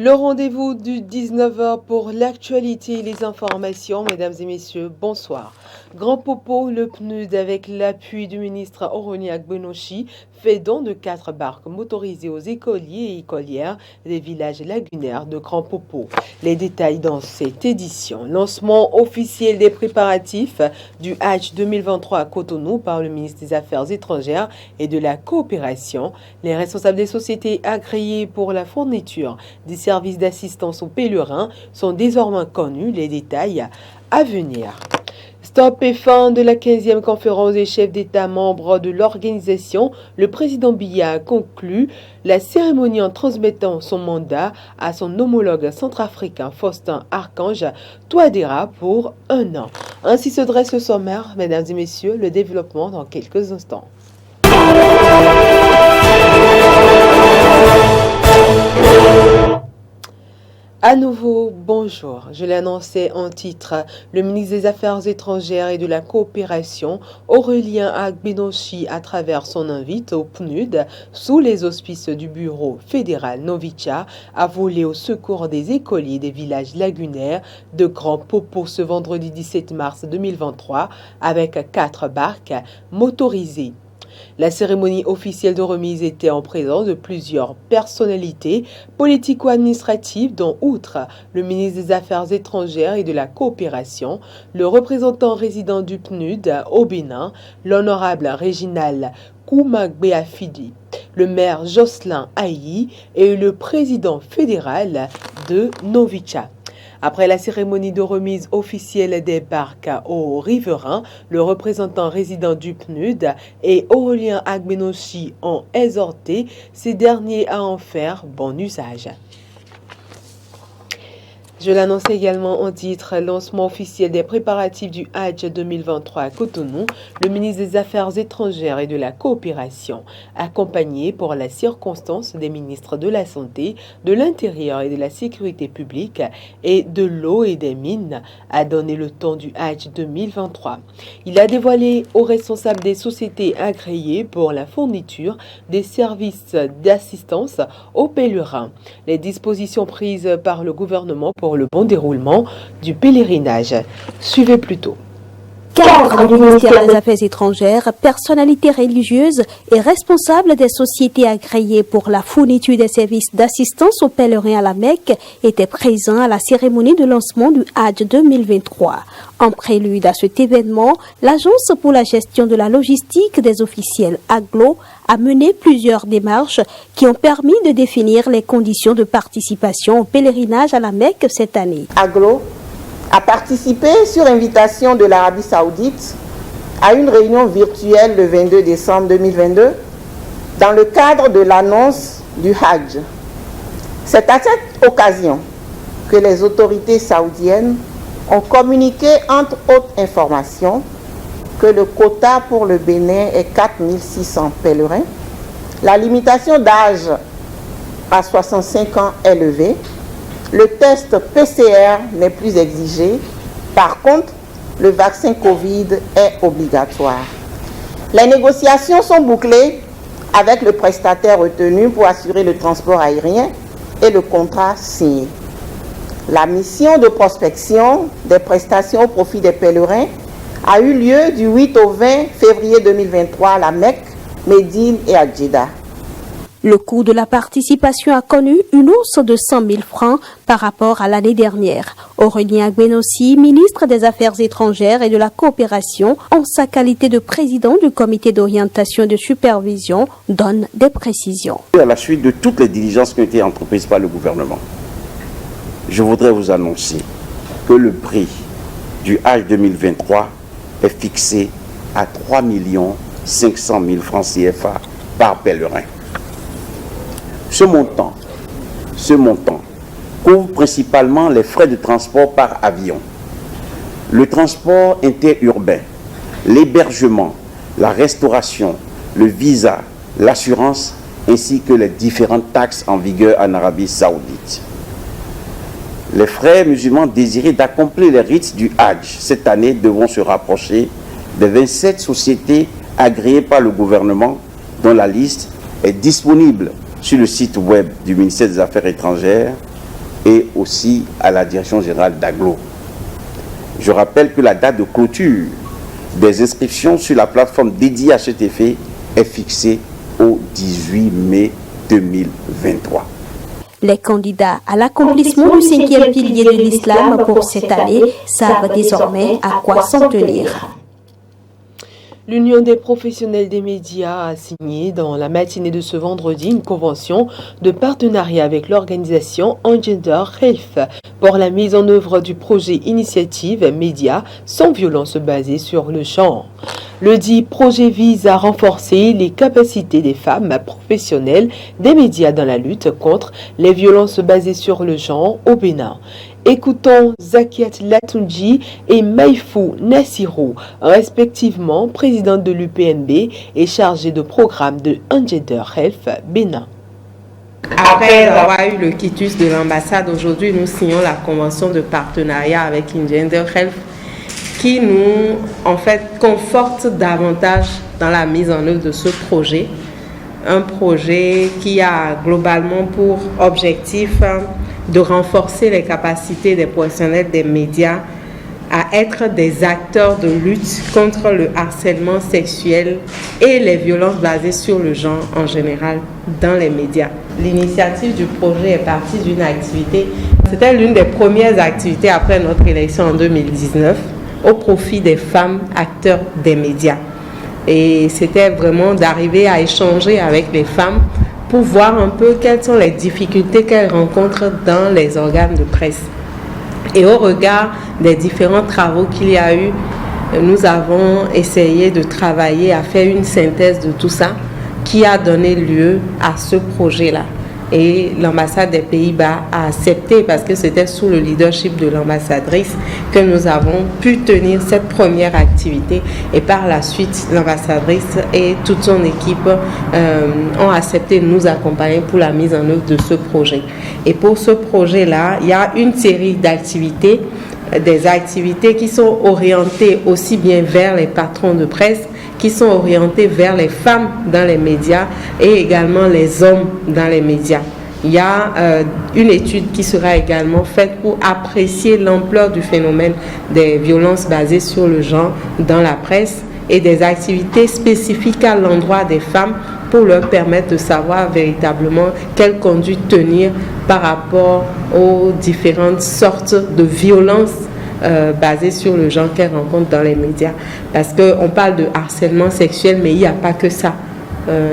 Le rendez-vous du 19h pour l'actualité et les informations. Mesdames et messieurs, bonsoir. Grand Popo, le PNUD, avec l'appui du ministre Oroni Agbenoshi, fait don de 4 barques motorisées aux écoliers et écolières des villages lagunaires de Grand Popo. Les détails dans cette édition. Lancement officiel des préparatifs du Hajj 2023 à Cotonou par le ministre des Affaires étrangères et de la coopération. Les responsables des sociétés agréées pour la fourniture des services d'assistance aux pèlerins sont désormais connus. Les détails à venir. Stop et fin de la 15e conférence des chefs d'État membres de l'organisation. Le président Biya a conclu la cérémonie en transmettant son mandat à son homologue centrafricain Faustin Archange Touadéra pour 1 an. Ainsi se dresse le sommaire, mesdames et messieurs, le développement dans quelques instants. À nouveau, bonjour. Je l'ai annoncé en titre. Le ministre des Affaires étrangères et de la coopération, Aurélien Agbenoshi, à travers son invite au PNUD, sous les auspices du bureau fédéral Novicha, a volé au secours des écoliers des villages lagunaires de Grand Popo ce vendredi 17 mars 2023 avec 4 barques motorisées. La cérémonie officielle de remise était en présence de plusieurs personnalités politico-administratives, dont outre le ministre des Affaires étrangères et de la coopération, le représentant résident du PNUD au Bénin, l'honorable Réginal Koumagbéafidi, le maire Jocelyn Ayi et le président fédéral de Novicha. Après la cérémonie de remise officielle des barques aux riverains, le représentant résident du PNUD et Aurélien Agbenoshi ont exhorté ces derniers à en faire bon usage. Je l'annonce également en titre, lancement officiel des préparatifs du Hajj 2023 à Cotonou, le ministre des Affaires étrangères et de la coopération, accompagné pour la circonstance des ministres de la Santé, de l'Intérieur et de la Sécurité publique et de l'eau et des mines, a donné le ton du Hajj 2023. Il a dévoilé aux responsables des sociétés agréées pour la fourniture des services d'assistance aux pèlerins les dispositions prises par le gouvernement pour le bon déroulement du pèlerinage. Suivez plutôt. Cadre du ministère des Affaires étrangères, personnalités religieuses et responsables des sociétés agréées pour la fourniture des services d'assistance aux pèlerins à la Mecque étaient présents à la cérémonie de lancement du Hajj 2023. En prélude à cet événement, l'Agence pour la gestion de la logistique des officiels AGLO a mené plusieurs démarches qui ont permis de définir les conditions de participation au pèlerinage à la Mecque cette année. AGLO a participé sur invitation de l'Arabie Saoudite à une réunion virtuelle le 22 décembre 2022 dans le cadre de l'annonce du Hajj. C'est à cette occasion que les autorités saoudiennes ont communiqué, entre autres informations, que le quota pour le Bénin est 4600 pèlerins. La limitation d'âge à 65 ans est levée. Le test PCR n'est plus exigé. Par contre, le vaccin Covid est obligatoire. Les négociations sont bouclées avec le prestataire retenu pour assurer le transport aérien et le contrat signé. La mission de prospection des prestations au profit des pèlerins a eu lieu du 8 au 20 février 2023 à la Mecque, Médine et à Djeddah. Le coût de la participation a connu une hausse de 100 000 francs par rapport à l'année dernière. Aurélien Agbenoshi, ministre des Affaires étrangères et de la coopération, en sa qualité de président du comité d'orientation et de supervision, donne des précisions. À la suite de toutes les diligences qui ont été entreprises par le gouvernement, je voudrais vous annoncer que le prix du Hajj 2023 est fixé à 3 500 000 francs CFA par pèlerin. Ce montant couvre principalement les frais de transport par avion, le transport interurbain, l'hébergement, la restauration, le visa, l'assurance ainsi que les différentes taxes en vigueur en Arabie Saoudite. Les frères musulmans désirés d'accomplir les rites du Hajj cette année devront se rapprocher des 27 sociétés agréées par le gouvernement dont la liste est disponible sur le site web du ministère des Affaires étrangères et aussi à la direction générale d'Aglo. Je rappelle que la date de clôture des inscriptions sur la plateforme dédiée à cet effet est fixée au 18 mai 2023. Les candidats à l'accomplissement du 5e pilier de l'islam pour cette année savent désormais à quoi s'en tenir. L'Union des professionnels des médias a signé dans la matinée de ce vendredi une convention de partenariat avec l'organisation Engender Health pour la mise en œuvre du projet Initiative Médias sans violence basée sur le genre. Le dit projet vise à renforcer les capacités des femmes professionnelles des médias dans la lutte contre les violences basées sur le genre au Bénin. Écoutons Zakiat Latunji et Maïfou Nassirou, respectivement présidente de l'UPNB et chargée de programme de Engender Health Bénin. Après avoir eu le quitus de l'ambassade, aujourd'hui nous signons la convention de partenariat avec Engender Health qui nous conforte davantage dans la mise en œuvre de ce projet. Un projet qui a globalement pour objectif de renforcer les capacités des professionnels des médias à être des acteurs de lutte contre le harcèlement sexuel et les violences basées sur le genre en général dans les médias. L'initiative du projet est partie d'une activité, c'était l'une des premières activités après notre élection en 2019 au profit des femmes acteurs des médias. Et c'était vraiment d'arriver à échanger avec les femmes pour voir un peu quelles sont les difficultés qu'elles rencontrent dans les organes de presse. Et au regard des différents travaux qu'il y a eu, nous avons essayé de travailler à faire une synthèse de tout ça qui a donné lieu à ce projet-là. Et l'ambassade des Pays-Bas a accepté, parce que c'était sous le leadership de l'ambassadrice que nous avons pu tenir cette première activité. Et par la suite, l'ambassadrice et toute son équipe ont accepté de nous accompagner pour la mise en œuvre de ce projet. Et pour ce projet-là, il y a une série d'activités, des activités qui sont orientées aussi bien vers les patrons de presse, qui sont orientés vers les femmes dans les médias et également les hommes dans les médias. Il y a une étude qui sera également faite pour apprécier l'ampleur du phénomène des violences basées sur le genre dans la presse et des activités spécifiques à l'endroit des femmes pour leur permettre de savoir véritablement quelle conduite tenir par rapport aux différentes sortes de violences basées sur le genre qu'elles rencontrent dans les médias. Parce qu'on parle de harcèlement sexuel, mais il n'y a pas que ça.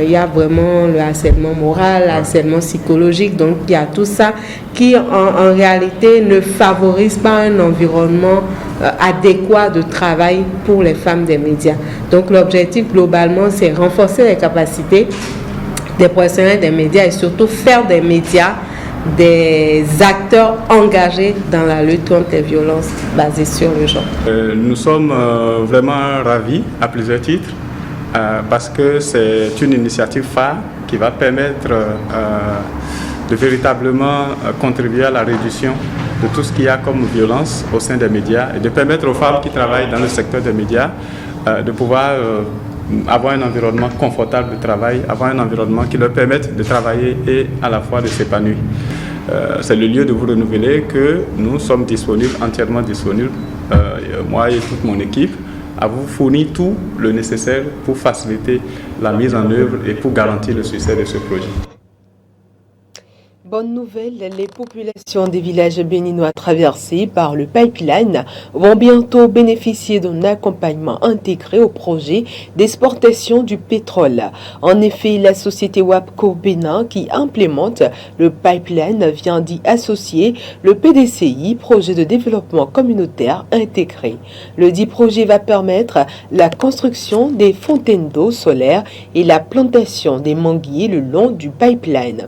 Il y a vraiment le harcèlement moral, le harcèlement psychologique. Donc il y a tout ça qui en réalité ne favorise pas un environnement adéquat de travail pour les femmes des médias. Donc l'objectif globalement, c'est renforcer les capacités des professionnels des médias et surtout faire des médias des acteurs engagés dans la lutte contre les violences basées sur le genre. Nous sommes vraiment ravis à plusieurs titres parce que c'est une initiative phare qui va permettre de véritablement contribuer à la réduction de tout ce qu'il y a comme violence au sein des médias et de permettre aux femmes qui travaillent dans le secteur des médias de pouvoir avoir un environnement confortable de travail, avoir un environnement qui leur permette de travailler et à la fois de s'épanouir. C'est le lieu de vous renouveler que nous sommes disponibles, entièrement disponibles, moi et toute mon équipe, à vous fournir tout le nécessaire pour faciliter la mise en œuvre et pour garantir le succès de ce projet. Bonne nouvelle, les populations des villages béninois traversés par le pipeline vont bientôt bénéficier d'un accompagnement intégré au projet d'exportation du pétrole. En effet, la société WAPCO Bénin qui implémente le pipeline vient d'y associer le PDCI, projet de développement communautaire intégré. Le dit projet va permettre la construction des fontaines d'eau solaire et la plantation des manguiers le long du pipeline.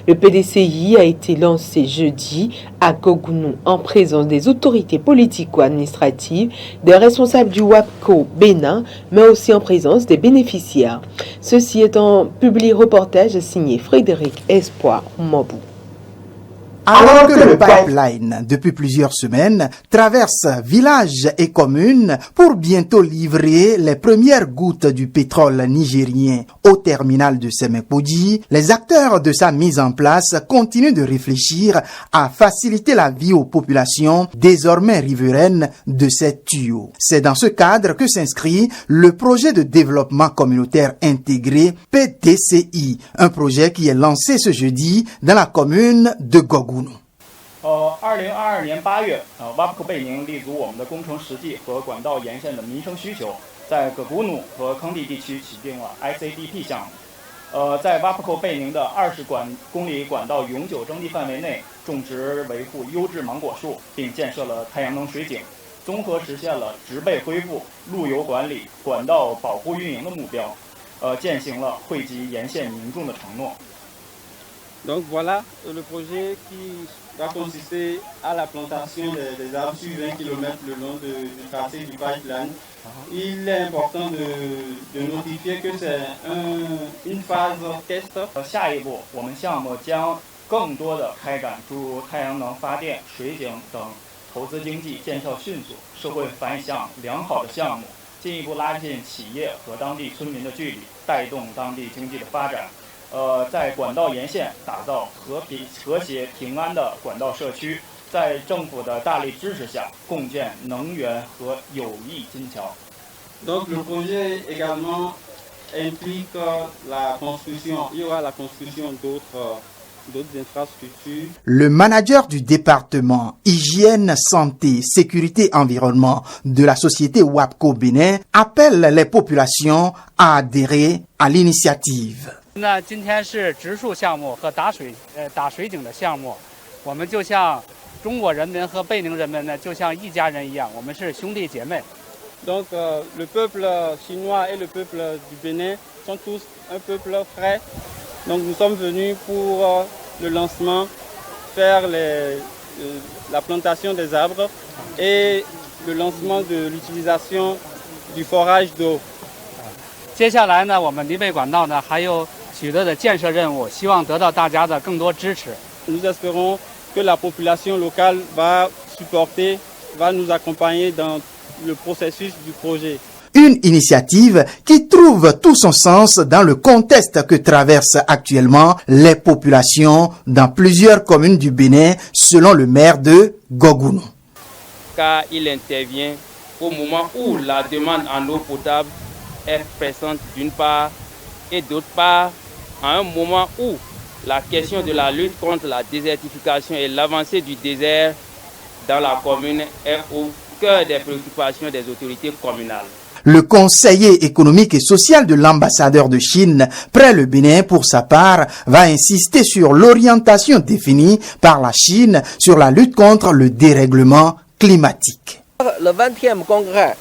Le PDCI a été lancé jeudi à Gogounou en présence des autorités politico-administratives, des responsables du WAPCO Bénin, mais aussi en présence des bénéficiaires. Ceci est un public reportage signé Frédéric Espoir Mobou. Alors que le pipeline, depuis plusieurs semaines, traverse villages et communes pour bientôt livrer les premières gouttes du pétrole nigérien au terminal de Semenkoji, les acteurs de sa mise en place continuent de réfléchir à faciliter la vie aux populations désormais riveraines de ces tuyaux. C'est dans ce cadre que s'inscrit le projet de développement communautaire intégré PDCI, un projet qui est lancé ce jeudi dans la commune de Gogounou. 2022年8月，WAPCO 贝宁立足我们的工程实际和管道沿线的民生需求，在葛古努和康地地区起定了 ICDP 项目。在 WAPCO 贝宁的20公里管道永久征地范围内，种植维护优质芒果树，并建设了太阳能水井，综合实现了植被恢复、路由管理、管道保护运营的目标，践行了惠及沿线民众的承诺。 Donc voilà le projet qui va consister à la plantation des arbres sur 20 km le long du tracé du pipeline. Il est important de notifier que c'est une phase test. 下一步，我们项目将更多的开展诸如太阳能发电、水井等投资经济、见效迅速、社会反响良好的项目，进一步拉近企业和当地村民的距离，带动当地经济的发展。 在管道沿线打造和谐平安的管道社区，在政府的大力支持下，共建能源和友谊金桥。Donc le projet également implique la construction, il y aura la construction d'autres infrastructures. Le manager du département Hygiène, Santé, Sécurité, Environnement de la société WAPCO Bénin appelle les populations à adhérer à l'initiative. 那今天是植树项目和打水井的项目，我们就像中国人民和贝宁人民呢，就像一家人一样，我们是兄弟姐妹。Donc le peuple chinois et le peuple du Bénin sont tous un peuple frère. Donc nous sommes venus pour le lancement faire la plantation des arbres et le lancement de l'utilisation du forage d'eau. 接下来呢，我们黎贝管道呢还有许多的建设任务，希望得到大家的更多支持。Nous espérons que la population locale va supporter, va nous accompagner dans le processus du projet. Une initiative qui trouve tout son sens dans le contexte que traversent actuellement les populations dans plusieurs communes du Bénin, selon le maire de Gogounou. Car il intervient au moment où la demande en eau potable est pressante d'une part et d'autre part à un moment où la question de la lutte contre la désertification et l'avancée du désert dans la commune est au cœur des préoccupations des autorités communales. Le conseiller économique et social de l'ambassadeur de Chine près le Bénin, pour sa part, va insister sur l'orientation définie par la Chine sur la lutte contre le dérèglement climatique. Le 20e congrès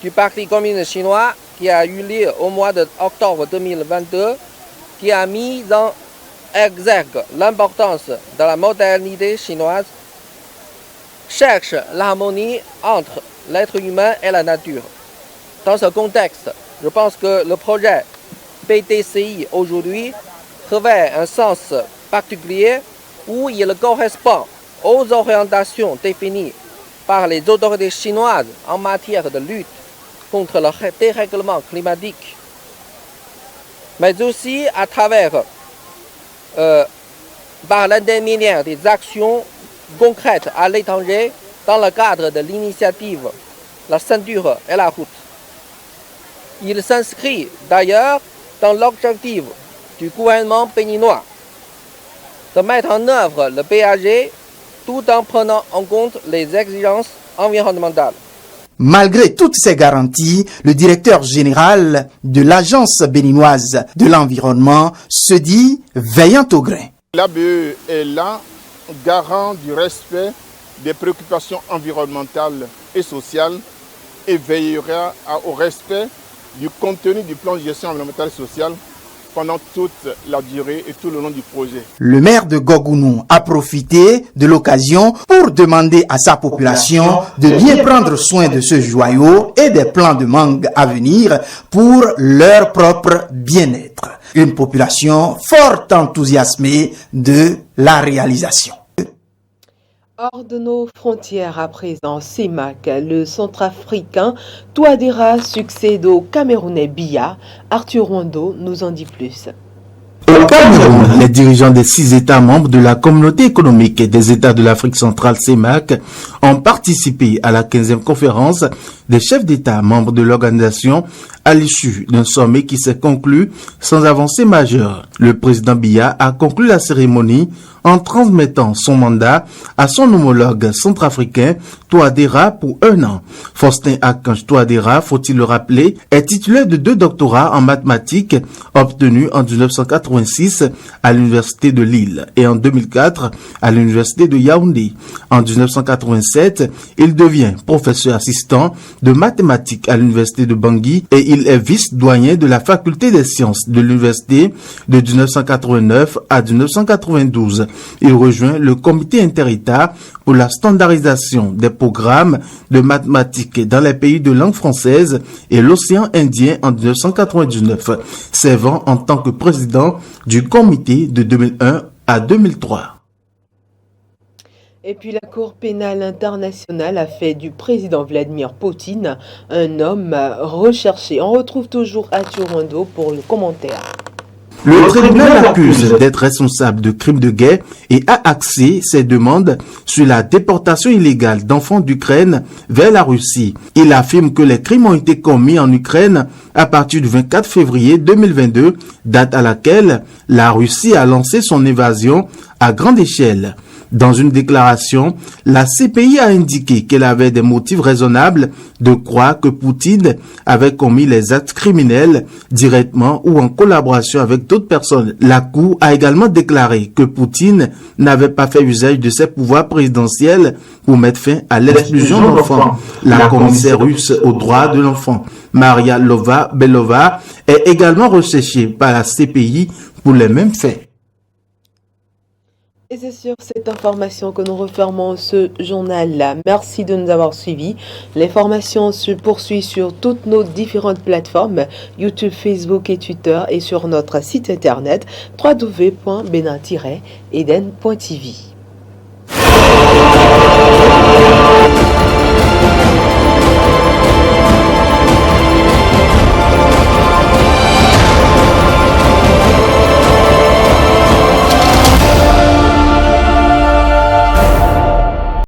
du Parti communiste chinois qui a eu lieu au mois d'octobre 2022, qui a mis en exergue l'importance de la modernité chinoise, cherche l'harmonie entre l'être humain et la nature. Dans ce contexte, je pense que le projet PDCI aujourd'hui revêt un sens particulier où il correspond aux orientations définies par les autorités chinoises en matière de lutte contre le dérèglement climatique, mais aussi à travers, par l'intermédiaire des actions concrètes à l'étranger dans le cadre de l'initiative La ceinture et la route. Il s'inscrit d'ailleurs dans l'objectif du gouvernement béninois de mettre en œuvre le PAG tout en prenant en compte les exigences environnementales. Malgré toutes ces garanties, le directeur général de l'Agence béninoise de l'environnement se dit veillant au grain. L'ABE est là, garant du respect des préoccupations environnementales et sociales et veillera au respect du contenu du plan de gestion environnementale et sociale pendant toute la durée et tout le long du projet. Le maire de Gogounou a profité de l'occasion pour demander à sa population de bien prendre soin de ce joyau et des plants de mangue à venir pour leur propre bien-être. Une population fort enthousiasmée de la réalisation. Hors de nos frontières à présent, CEMAC, le centrafricain Touadéra succède au Camerounais Biya. Arthur Rwando nous en dit plus. Au Cameroun, les dirigeants des 6 États membres de la Communauté économique des États de l'Afrique centrale CEMAC ont participé à la 15e conférence des chefs d'État membres de l'organisation à l'issue d'un sommet qui s'est conclu sans avancée majeure. Le président Biya a conclu la cérémonie en transmettant son mandat à son homologue centrafricain Touadéra pour 1 an. Faustin Akanj Touadéra, faut-il le rappeler, est titulaire de 2 doctorats en mathématiques obtenus en 1986 à l'université de Lille et en 2004 à l'université de Yaoundé. En 1987, il devient professeur assistant de mathématiques à l'université de Bangui et il est vice-doyen de la faculté des sciences de l'université de 1989 à 1992. Il rejoint le comité inter-État pour la standardisation des programmes de mathématiques dans les pays de langue française et l'océan Indien en 1999, servant en tant que président du comité de 2001 à 2003. Et puis la Cour pénale internationale a fait du président Vladimir Poutine un homme recherché. On retrouve toujours Arthur Rwando pour le commentaire. Le tribunal l'accuse d'être responsable de crimes de guerre et a axé ses demandes sur la déportation illégale d'enfants d'Ukraine vers la Russie. Il affirme que les crimes ont été commis en Ukraine à partir du 24 février 2022, date à laquelle la Russie a lancé son invasion à grande échelle. Dans une déclaration, la CPI a indiqué qu'elle avait des motifs raisonnables de croire que Poutine avait commis les actes criminels directement ou en collaboration avec d'autres personnes. La Cour a également déclaré que Poutine n'avait pas fait usage de ses pouvoirs présidentiels pour mettre fin à l'exclusion d'enfants. La commissaire russe aux droits de l'enfant, Maria Belova, est également recherchée par la CPI pour les mêmes faits. Et c'est sur cette information que nous refermons ce journal-là. Merci de nous avoir suivis. L'information se poursuit sur toutes nos différentes plateformes, YouTube, Facebook et Twitter, et sur notre site internet www.benin-eden.tv.